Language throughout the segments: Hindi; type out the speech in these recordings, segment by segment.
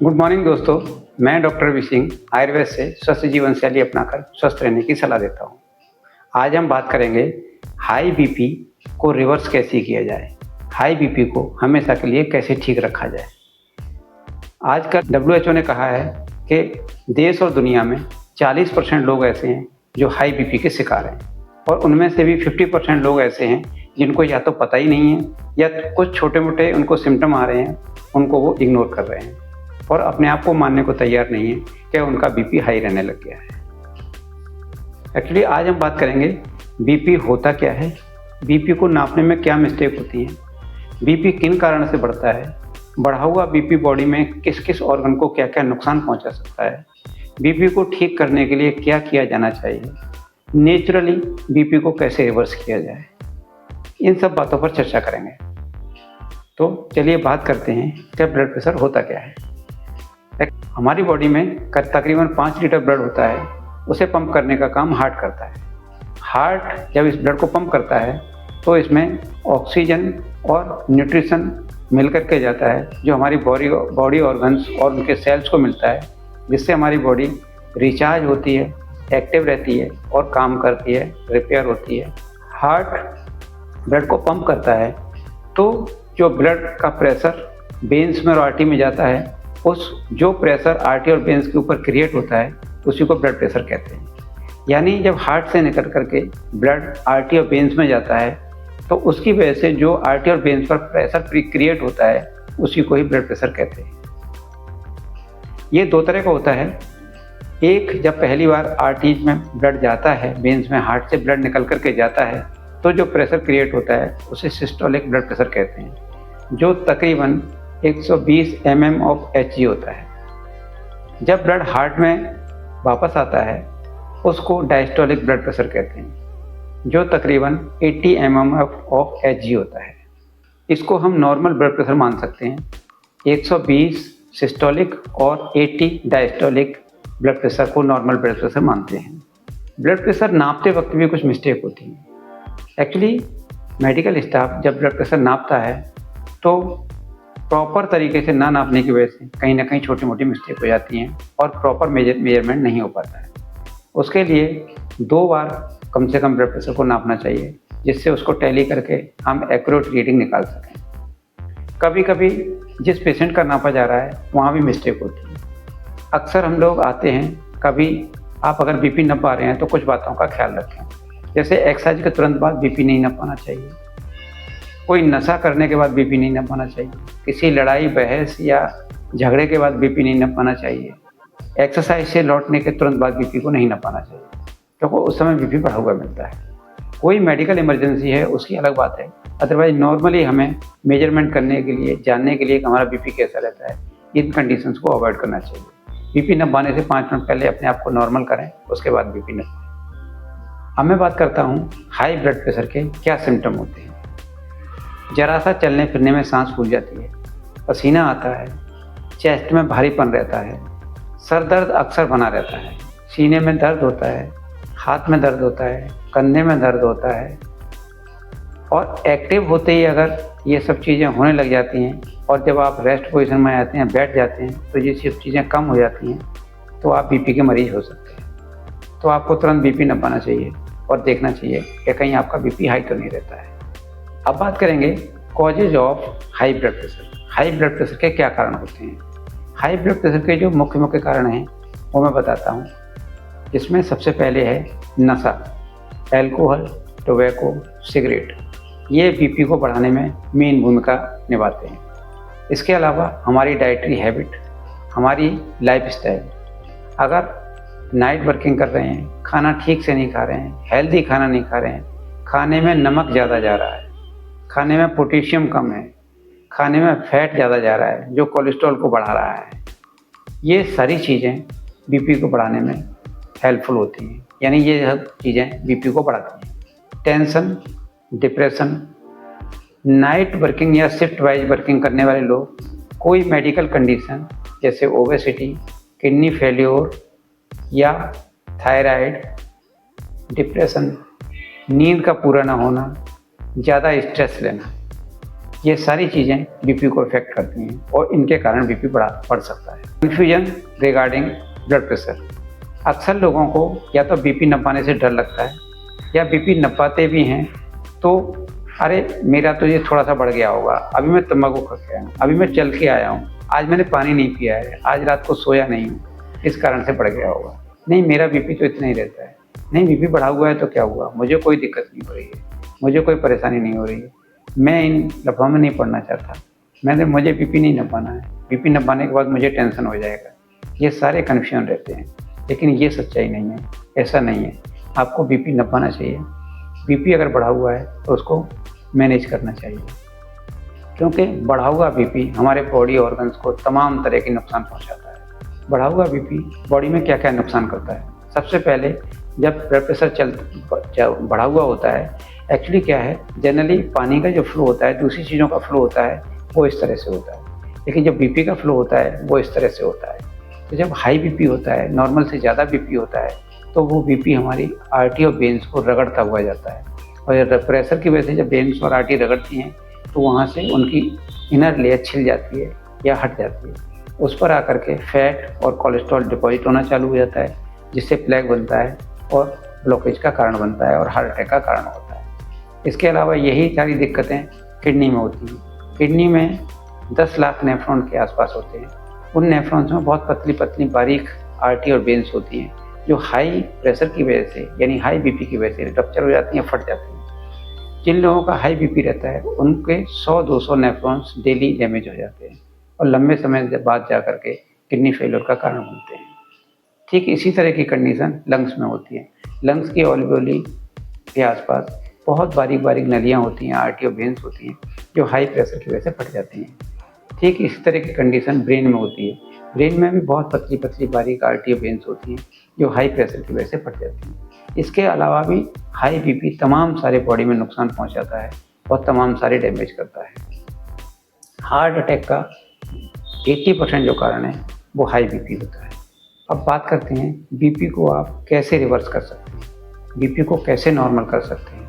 गुड मॉर्निंग दोस्तों। मैं डॉक्टर वी सिंह आयुर्वेद से स्वस्थ जीवन शैली अपनाकर स्वस्थ रहने की सलाह देता हूँ। आज हम बात करेंगे हाई बीपी को रिवर्स कैसे किया जाए, हाई बीपी को हमेशा के लिए कैसे ठीक रखा जाए। आजकल WHO ने कहा है कि देश और दुनिया में 40% लोग ऐसे हैं जो हाई बीपी के शिकार हैं और उनमें से भी 50% लोग ऐसे हैं जिनको या तो पता ही नहीं है या कुछ छोटे मोटे उनको सिम्टम आ रहे हैं, उनको वो इग्नोर कर रहे हैं और अपने आप को मानने को तैयार नहीं है कि उनका बीपी हाई रहने लग गया है। एक्चुअली आज हम बात करेंगे बीपी होता क्या है, बीपी को नापने में क्या मिस्टेक होती है, बीपी किन कारण से बढ़ता है, बढ़ा हुआ बीपी बॉडी में किस किस ऑर्गन को क्या क्या नुकसान पहुंचा सकता है, बीपी को ठीक करने के लिए क्या किया जाना चाहिए, नेचुरली बीपी को कैसे रिवर्स किया जाए, इन सब बातों पर चर्चा करेंगे। तो चलिए बात करते हैं कि ब्लड प्रेशर होता क्या है। हमारी बॉडी में तकरीबन 5 लीटर ब्लड होता है, उसे पंप करने का काम हार्ट करता है। हार्ट जब इस ब्लड को पंप करता है तो इसमें ऑक्सीजन और न्यूट्रिशन मिलकर के जाता है जो हमारी बॉडी ऑर्गन्स और उनके सेल्स को मिलता है, जिससे हमारी बॉडी रिचार्ज होती है, एक्टिव रहती है और काम करती है, रिपेयर होती है। हार्ट ब्लड को पंप करता है तो जो ब्लड का प्रेशर वेन्स में और आर्टरी में जाता है, उस जो प्रेशर आर्टरी और वेन्स के ऊपर क्रिएट होता है उसी को ब्लड प्रेशर कहते हैं। यानी जब हार्ट से निकल करके ब्लड आर्टरी और वेन्स में जाता है तो उसकी वजह से जो आर्टरी और वेन्स पर प्रेशर क्रिएट होता है उसी को ही ब्लड प्रेशर कहते हैं। ये दो तरह का होता है। एक, जब पहली बार आर्टरीज में ब्लड जाता है, वेन्स में हार्ट से ब्लड निकल करके जाता है तो जो प्रेशर क्रिएट होता है उसे सिस्टोलिक ब्लड प्रेशर कहते हैं, जो तकरीबन 120 mm ऑफ Hg होता है। जब ब्लड हार्ट में वापस आता है उसको डायस्टोलिक ब्लड प्रेशर कहते हैं, जो तकरीबन 80 mm ऑफ Hg होता है। इसको हम नॉर्मल ब्लड प्रेशर मान सकते हैं। 120 सिस्टोलिक और 80 डायस्टोलिक ब्लड प्रेशर को नॉर्मल ब्लड प्रेशर मानते हैं। ब्लड प्रेशर नापते वक्त भी कुछ मिस्टेक होती है। एक्चुअली मेडिकल स्टाफ जब ब्लड प्रेशर नापता है तो प्रॉपर तरीके से ना नापने की वजह से कहीं ना कहीं छोटी मोटी मिस्टेक हो जाती हैं और प्रॉपर मेजरमेंट नहीं हो पाता है। उसके लिए 2 बार कम से कम ब्लड प्रेशर को नापना चाहिए, जिससे उसको टैली करके हम एक्यूरेट रीडिंग निकाल सकें। कभी कभी जिस पेशेंट का नापा जा रहा है वहाँ भी मिस्टेक होती है। अक्सर हम लोग आते हैं, कभी आप अगर बीपी नप पा रहे हैं तो कुछ बातों का ख्याल रखें, जैसे एक्सरसाइज के तुरंत बाद बीपी नहीं नपाना चाहिए, कोई नशा करने के बाद बीपी नहीं नपाना चाहिए, किसी लड़ाई बहस या झगड़े के बाद बीपी नहीं नपाना चाहिए, एक्सरसाइज से लौटने के तुरंत बाद बीपी को नहीं नपाना चाहिए क्योंकि उस समय बीपी बढ़ा हुआ मिलता है। कोई मेडिकल इमरजेंसी है उसकी अलग बात है, अदरवाइज नॉर्मली हमें मेजरमेंट करने के लिए, जानने के लिए कि हमारा बीपी कैसा रहता है, इन कंडीशंस को अवॉइड करना चाहिए। बीपी नपाने से 5 मिनट पहले अपने आप को नॉर्मल करें, उसके बाद बीपी नपाएं। अब मैं बात करता हूँ हाई ब्लड प्रेशर के क्या सिम्टम होते हैं। जरा सा चलने फिरने में सांस फूल जाती है, पसीना आता है, चेस्ट में भारीपन रहता है, सर दर्द अक्सर बना रहता है, सीने में दर्द होता है, हाथ में दर्द होता है, कंधे में दर्द होता है और एक्टिव होते ही अगर ये सब चीज़ें होने लग जाती हैं और जब आप रेस्ट पोजीशन में आते हैं, बैठ जाते हैं, तो ये सब चीज़ें कम हो जाती हैं तो आप बीपी के मरीज हो सकते हैं। तो आपको तुरंत बीपी नपाना चाहिए और देखना चाहिए कि कहीं आपका बीपी हाई तो नहीं रहता है। अब बात करेंगे causes of high blood pressure. High blood pressure के क्या कारण होते हैं। हाई ब्लड प्रेशर के जो मुख्य कारण हैं वो मैं बताता हूँ। इसमें सबसे पहले है नशा, अल्कोहल, टोबैको, सिगरेट। ये बीपी को बढ़ाने में मेन भूमिका निभाते हैं। इसके अलावा हमारी डाइटरी हैबिट, हमारी लाइफस्टाइल, अगर नाइट वर्किंग कर रहे हैं, खाना ठीक से नहीं खा रहे हैं, हेल्दी खाना नहीं खा रहे हैं, खाने में नमक ज़्यादा जा रहा है, खाने में पोटेशियम कम है, खाने में फैट ज़्यादा जा रहा है जो कोलेस्ट्रॉल को बढ़ा रहा है, ये सारी चीज़ें बीपी को बढ़ाने में हेल्पफुल होती हैं। यानी ये सब चीज़ें बीपी को बढ़ाती हैं। टेंशन, डिप्रेशन, नाइट वर्किंग या शिफ्ट वाइज वर्किंग करने वाले लोग, कोई मेडिकल कंडीशन जैसे ओबेसिटी, किडनी फेल्योर या थायराइड, डिप्रेशन, नींद का पूरा ना होना, ज़्यादा स्ट्रेस लेना, ये सारी चीज़ें बीपी को इफेक्ट करती हैं और इनके कारण बीपी बढ़ सकता है। Confusion regarding blood pressure. अक्सर लोगों को या तो बीपी नपाने से डर लगता है या बीपी नपाते भी हैं तो अरे मेरा तो ये थोड़ा सा बढ़ गया होगा, अभी मैं तंबाकू खा के आया हूँ, अभी मैं चल के आया हूँ, आज मैंने पानी नहीं पिया है, आज रात को सोया नहीं हूँ, इस कारण से बढ़ गया होगा। नहीं, मेरा बीपी तो इतना ही रहता है। नहीं, बीपी बढ़ा हुआ है तो क्या हुआ, मुझे कोई दिक्कत नहीं हो रही है, मुझे कोई परेशानी नहीं हो रही है, मैं इन लफड़ों में नहीं पड़ना चाहता, मुझे बीपी नहीं नपाना है, बीपी नपाने के बाद मुझे टेंशन हो जाएगा। ये सारे कन्फ्यूजन रहते हैं, लेकिन ये सच्चाई नहीं है, ऐसा नहीं है। आपको बीपी नपाना चाहिए। बीपी अगर बढ़ा हुआ है तो उसको मैनेज करना चाहिए, क्योंकि बढ़ा हुआ बीपी हमारे बॉडी ऑर्गन्स को तमाम तरह के नुकसान पहुंचाता है। बढ़ा हुआ बीपी बॉडी में क्या क्या नुकसान करता है। सबसे पहले जब ब्लड प्रेशर बढ़ा हुआ होता है, एक्चुअली क्या है, जनरली पानी का जो फ्लो होता है, दूसरी चीज़ों का फ्लो होता है, वो इस तरह से होता है, लेकिन जब बीपी का फ्लो होता है वो इस तरह से होता है। तो जब हाई बीपी होता है, नॉर्मल से ज़्यादा बीपी होता है, तो वो बीपी हमारी आर्टरी और वेन्स को रगड़ता हुआ जाता है, और प्रेशर की वजह से जब वेन्स और आर्टरी रगड़ती हैं तो वहाँ से उनकी इनर लेयर छिल जाती है या हट जाती है। उस पर आकर के फैट और कोलेस्ट्रॉल डिपॉजिट होना चालू हो जाता है, जिससे प्लेग बनता है और ब्लॉकेज का कारण बनता है और हार्ट अटैक का कारण होता है। इसके अलावा यही सारी दिक्कतें किडनी में होती हैं। किडनी में 10 लाख नेफ्रॉन के आसपास होते हैं। उन नेफ्रॉन्स में बहुत पतली पतली बारीक आर्टरी और वेन्स होती हैं, जो हाई प्रेशर की वजह से यानी हाई बीपी की वजह से रप्चर हो जाती हैं, फट जाती हैं। जिन लोगों का हाई बीपी रहता है उनके 100-200 नेफ्रॉन्स डेली डैमेज हो जाते हैं और लंबे समय बाद जा कर के किडनी फेलियर का कारण बनते हैं। ठीक इसी तरह की कंडीशन लंग्स में होती है। लंग्स की ऑल्वियोली के आसपास बहुत बारीक बारीक नलियाँ होती हैं, आर्टरी और वेन्स होती हैं, जो हाई प्रेशर की वजह से फट जाती हैं। ठीक इसी तरह की कंडीशन ब्रेन में होती है। ब्रेन में भी बहुत पतली पतली बारीक आर्टरी और वेन्स होती हैं, जो हाई प्रेशर की वजह से फट जाती हैं। इसके अलावा भी हाई बीपी तमाम सारे बॉडी में नुकसान पहुंचाता है और तमाम सारे डैमेज करता है। हार्ट अटैक का 80% जो कारण है वो हाई बीपी होता है। अब बात करते हैं बीपी को आप कैसे रिवर्स कर सकते हैं, बीपी को कैसे नॉर्मल कर सकते हैं।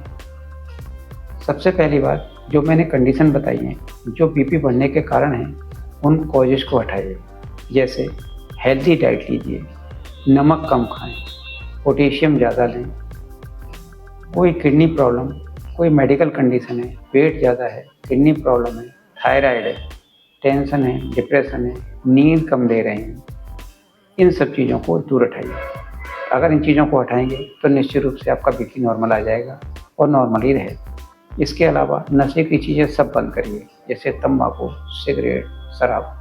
सबसे पहली बात, जो मैंने कंडीशन बताई है, जो बीपी बढ़ने के कारण हैं, उन कॉजेज को हटाइए। जैसे हेल्दी डाइट लीजिए, नमक कम खाएं, पोटेशियम ज़्यादा लें, कोई किडनी प्रॉब्लम, कोई मेडिकल कंडीशन है, वेट ज़्यादा है, किडनी प्रॉब्लम है, थायराइड है, टेंशन है, डिप्रेशन है, नींद कम ले रहे हैं, इन सब चीज़ों को दूर हटाइए। अगर इन चीज़ों को हटाएंगे तो निश्चित रूप से आपका बीपी नॉर्मल आ जाएगा और नॉर्मल ही रहेगा। इसके अलावा नशे की चीज़ें सब बंद करिए, जैसे तंबाकू, सिगरेट, शराब।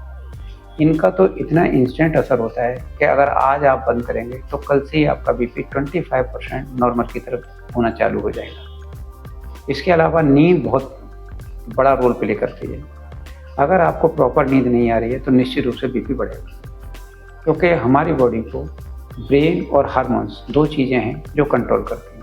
इनका तो इतना इंस्टेंट असर होता है कि अगर आज आप बंद करेंगे तो कल से ही आपका बीपी 25% नॉर्मल की तरफ होना चालू हो जाएगा। इसके अलावा नींद बहुत बड़ा रोल प्ले करती है। अगर आपको प्रॉपर नींद नहीं आ रही है तो निश्चित रूप से बीपी बढ़ेगा, क्योंकि हमारी बॉडी को ब्रेन और हार्मोन्स 2 चीज़ें हैं जो कंट्रोल करती हैं।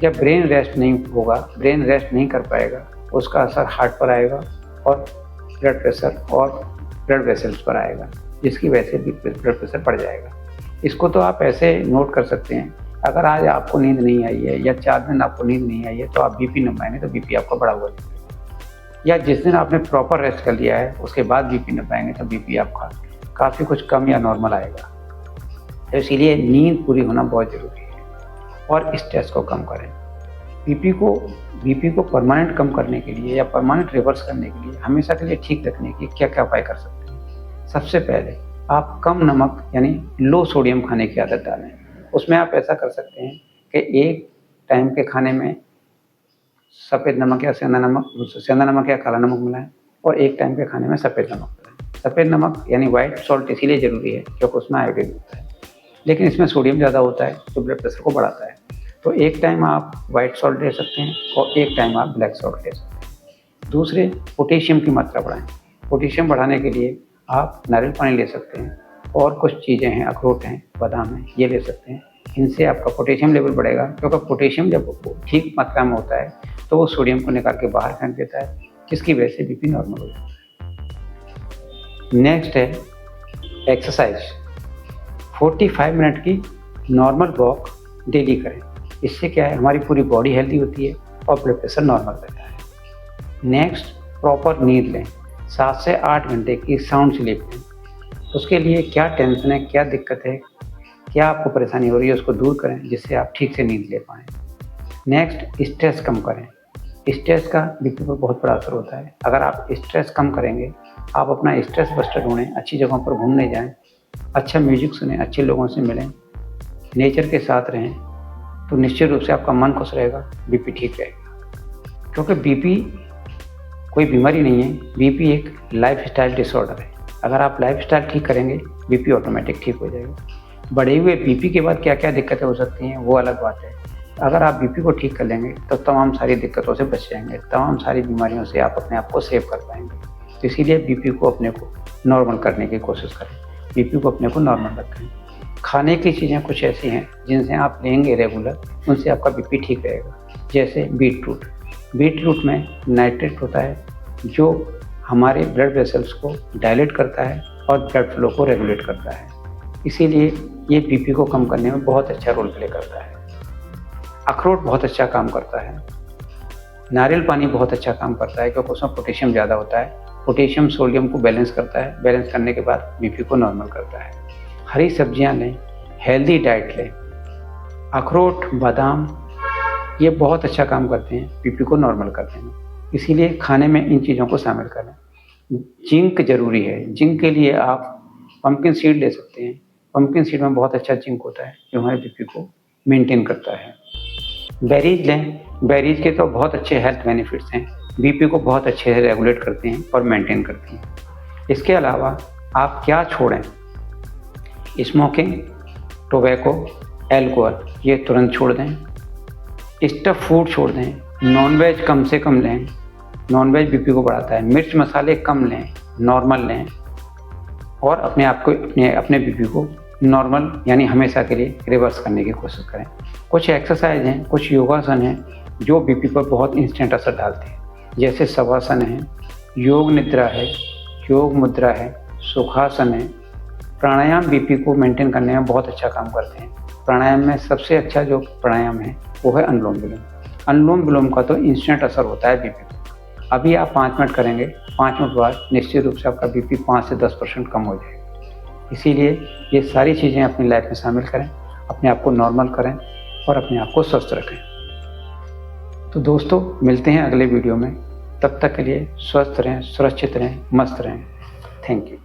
जब ब्रेन रेस्ट नहीं होगा, ब्रेन रेस्ट नहीं कर पाएगा, उसका असर हार्ट पर आएगा और ब्लड प्रेशर और ब्लड वेसल्स पर आएगा, जिसकी वजह से ब्लड प्रेशर बढ़ जाएगा। इसको तो आप ऐसे नोट कर सकते हैं, अगर आज आपको नींद नहीं आई है या 4 दिन आपको नींद नहीं आई है तो आप बीपी नपाएंगे तो बीपी आपका बढ़ा हुआ दिखेगा। या जिस दिन आपने प्रॉपर रेस्ट कर लिया है उसके बाद बीपी नपाएंगे तो बीपी आपका काफ़ी कुछ कम या नॉर्मल आएगा। तो इसीलिए नींद पूरी होना बहुत ज़रूरी है और स्ट्रेस को कम करें। बीपी को परमानेंट कम करने के लिए या परमानेंट रिवर्स करने के लिए, हमेशा के लिए ठीक रखने के क्या क्या उपाय कर सकते हैं। सबसे पहले आप कम नमक यानी लो सोडियम खाने की आदत डालें। उसमें आप ऐसा कर सकते हैं कि एक टाइम के खाने में सफ़ेद नमक या सेंधा नमक या काला नमक मिलाएं और एक टाइम के खाने में सफ़ेद नमक मिलाएं। सफ़ेद नमक यानी वाइट सॉल्ट इसीलिए ज़रूरी है क्योंकि उसमें आयोडीन होता है, लेकिन इसमें सोडियम ज़्यादा होता है जो ब्लड प्रेशर को बढ़ाता है। तो एक टाइम आप वाइट सॉल्ट ले सकते हैं और एक टाइम आप ब्लैक सॉल्ट ले सकते हैं। दूसरे, पोटेशियम की मात्रा बढ़ाएं। पोटेशियम बढ़ाने के लिए आप नारियल पानी ले सकते हैं और कुछ चीज़ें हैं, अखरोट हैं, बादाम हैं, ये ले सकते हैं। इनसे आपका पोटेशियम लेवल बढ़ेगा, क्योंकि पोटेशियम जब ठीक मात्रा में होता है तो वो सोडियम को निकाल के बाहर फेंक देता है, जिसकी वजह से बीपी नॉर्मल हो जाता है। नेक्स्ट है एक्सरसाइज। 45 मिनट की नॉर्मल वॉक डेली करें। इससे क्या है, हमारी पूरी बॉडी हेल्दी होती है और ब्लड प्रेशर नॉर्मल रहता है। नेक्स्ट, प्रॉपर नींद लें, 7 से 8 घंटे की साउंड स्लीप लें। उसके लिए क्या टेंशन है, क्या दिक्कत है, क्या आपको परेशानी हो रही है, उसको दूर करें जिससे आप ठीक से नींद ले पाएँ। नेक्स्ट, स्ट्रेस कम करें। स्ट्रेस का बीपी पर बहुत बड़ा असर होता है। अगर आप स्ट्रेस कम करेंगे, आप अपना स्ट्रेस बस्टर ढूँढें, अच्छी जगहों पर घूमने जाएँ, अच्छा म्यूजिक सुनें, अच्छे लोगों से मिलें, नेचर के साथ रहें, तो निश्चित रूप से आपका मन खुश रहेगा, बीपी ठीक रहेगा। क्योंकि बीपी कोई बीमारी नहीं है, बीपी एक लाइफ़स्टाइल डिसऑर्डर है। अगर आप लाइफ़स्टाइल ठीक करेंगे, बीपी ऑटोमेटिक ठीक हो जाएगा। बढ़े हुए बीपी के बाद क्या-क्या दिक्कतें हो सकती हैं, वो अलग बात है। अगर आप बीपी को ठीक कर लेंगे, तो तमाम सारी दिक्कतों से बच जाएँगे, तमाम सारी बीमारियों से आप अपने आप को सेव कर पाएँगे। तो इसीलिए बीपी को अपने को नॉर्मल करने की कोशिश करें, बीपी को अपने को नॉर्मल रखें। खाने की चीज़ें कुछ ऐसी हैं जिनसे आप लेंगे रेगुलर, उनसे आपका बीपी ठीक रहेगा। जैसे बीटरूट, बीटरूट में नाइट्रेट होता है जो हमारे ब्लड वेसल्स को डायलेट करता है और ब्लड फ्लो को रेगुलेट करता है। इसीलिए ये बीपी को कम करने में बहुत अच्छा रोल प्ले करता है। अखरोट बहुत अच्छा काम करता है। नारियल पानी बहुत अच्छा काम करता है क्योंकि उसमें पोटेशियम ज़्यादा होता है। पोटेशियम सोडियम को बैलेंस करता है, बैलेंस करने के बाद बीपी को नॉर्मल करता है। हरी सब्जियां लें, हेल्दी डाइट लें। अखरोट, बादाम ये बहुत अच्छा काम करते हैं बीपी को नॉर्मल करने में, इसीलिए खाने में इन चीज़ों को शामिल करें। जिंक ज़रूरी है, जिंक के लिए आप पम्पकिन सीड ले सकते हैं। पम्पकिन सीड में बहुत अच्छा जिंक होता है जो हमारे बीपी को मेंटेन करता है। बेरीज लें, बेरीज के तो बहुत अच्छे हेल्थ बेनिफिट्स हैं, बीपी को बहुत अच्छे से रेगुलेट करते हैं और मेंटेन करते हैं। इसके अलावा आप क्या छोड़ें, स्मोकिंग, टोबैको, एल्कोहल ये तुरंत छोड़ दें। स्टफ फूड छोड़ दें, नॉनवेज कम से कम लें, नॉनवेज बीपी को बढ़ाता है। मिर्च मसाले कम लें, नॉर्मल लें और अपने आप को अपने बीपी को नॉर्मल यानी हमेशा के लिए रिवर्स करने की कोशिश करें। कुछ एक्सरसाइज हैं, कुछ योगासन हैं जो बीपी पर बहुत इंस्टेंट असर डालते हैं, जैसे शवासन है, योग निद्रा है, योग मुद्रा है, सुखासन है। प्राणायाम बीपी को मेंटेन करने में बहुत अच्छा काम करते हैं। प्राणायाम में सबसे अच्छा जो प्राणायाम है वो है अनुलोम विलोम। अनुलोम विलोम का तो इंस्टेंट असर होता है बीपी पर। अभी आप 5 मिनट करेंगे, 5 मिनट बाद निश्चित रूप से आपका बीपी 5 से 10% कम हो जाएगा। इसीलिए ये सारी चीज़ें अपनी लाइफ में शामिल करें, अपने आप को नॉर्मल करें और अपने आप को स्वस्थ रखें। तो दोस्तों, मिलते हैं अगले वीडियो में। तब तक के लिए स्वस्थ रहें, सुरक्षित रहें, मस्त रहें। Thank you.